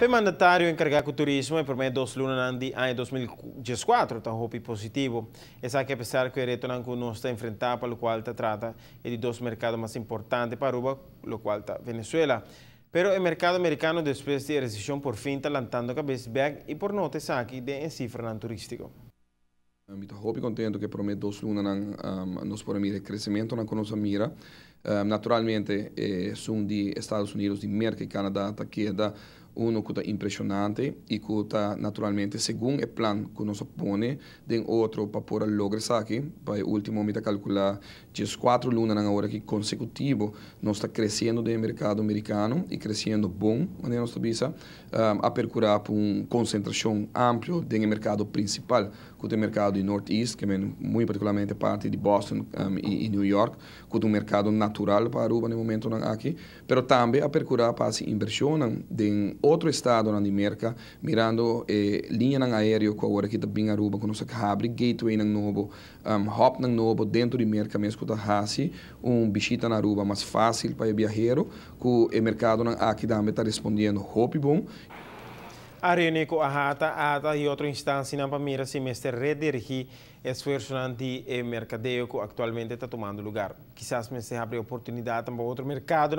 O mandatário encarregado do turismo por meio dos lunas de ano 2014 está hopi positivo. Essa que apesar que o retorno que nós está enfrentando, para o qual está trata de dois mercados mais importantes para Aruba, o qual está Venezuela. Pero o mercado americano, depois de recessão por fim, está levantando a cabeça bem e por nota aqui de em cifra turístico. Estou muito contente que por meio dos lunas nós podemos ver crescimento na nossa mira. Naturalmente, são de Estados Unidos, de América e Canadá, que é que está impressionante e que está naturalmente segundo o plano que nós põe de outro para poder lograr isso aqui. Para o último, me calcular 4 lunas na hora que consecutivo nós está crescendo no mercado americano e crescendo bom na nossa visa, a percurar por uma concentração ampla no mercado principal, que é o mercado de Northeast, que é muito particularmente parte de Boston e New York, que é um mercado natural para Aruba no momento aqui, mas também a percurar para a inversão de outro estado na América, mirando linha aérea que agora aqui também Aruba, que nós abre gateway novo, hop novo dentro de América mesmo que está visita na Aruba mais fácil para o viajero, que o mercado aqui também está respondendo hop bom. A reunião com a ATA e outra instância na Pamira semestre redirigir esforço de mercadeio que atualmente está tomando lugar. Quizás me se abre oportunidade para outro mercado,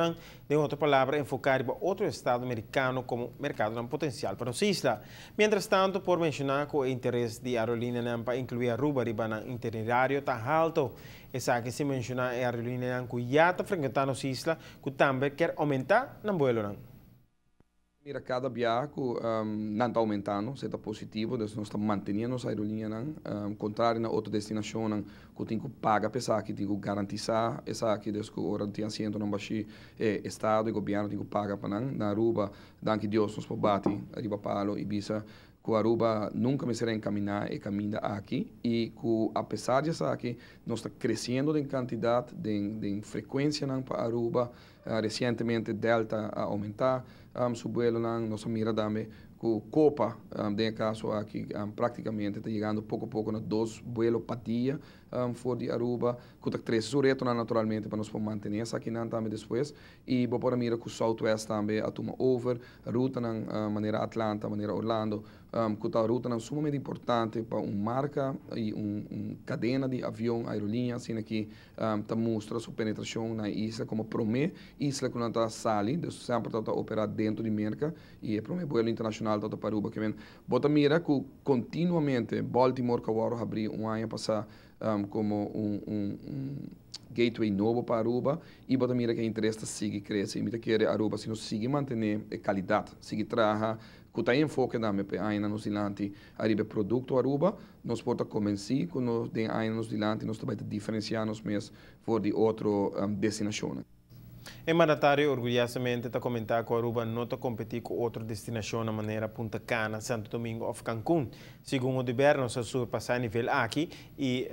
de outra palavra, enfocar para outro estado americano como mercado potencial para os islas. Mientras tanto, por mencionar que o interesse de aerolínea para incluir Aruba no itinerario está alto, essa que se menciona é a aerolínea que já está frequentando as islas, que também quer aumentar no vuelo. Mira, cada viagem não está aumentando, se está positivo, nós estamos mantendo a aerolínea, contrário na outra destinação, que tem que pagar pesar, que tem que garantizar essa que desde que hora tem assento não baixi, estado e governo tem que pagar para na Aruba, danke Deus nos bate, arriba Palo, Ibiza, que Aruba nunca me será encaminhar e caminha aqui e que apesar disso aqui nós está crescendo em quantidade de frequência para Aruba, recentemente Delta a aumentar su vuelo nossa mira também que Copa de caso aqui praticamente está chegando pouco a pouco na 2 vuelos por dia fora de Aruba que está crescendo retorno naturalmente para nós manter essa aqui também depois e vou para mira que o Southwest também a toma over a ruta na maneira Atlanta maneira Orlando que está a ruta sumamente importante para uma marca e cadena de avião aerolínea assim aqui está mostra sua penetração na isla como promete isla que não está sali sempre está operar dentro de merca e é promete vuelo internacional para Aruba que vem bota mira que continuamente Baltimore que agora abriu ano passado como gateway novo para Aruba e bota mira que a interesse sigue cresce e me quer Aruba se nós sigue manter a qualidade sigue traja que está em foco também para ainda nos dilante arriba produto Aruba nós pode convencer que nós tem ainda nos dilante nós também diferenciar nos mesmos for de outro destinação. O mandatário orgulhosamente está comentando que Aruba não está competindo com outra destinação na maneira Punta Cana, Santo Domingo ou Cancún. Segundo o governo, se surpassar o nível aqui e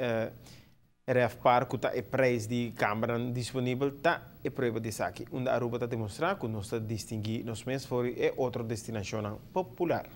RFPAR, que está o preço de câmara disponível, está a prova disso aqui. Onde Aruba está demonstrando que nós está distinguir nos meses fora é outra destinação popular.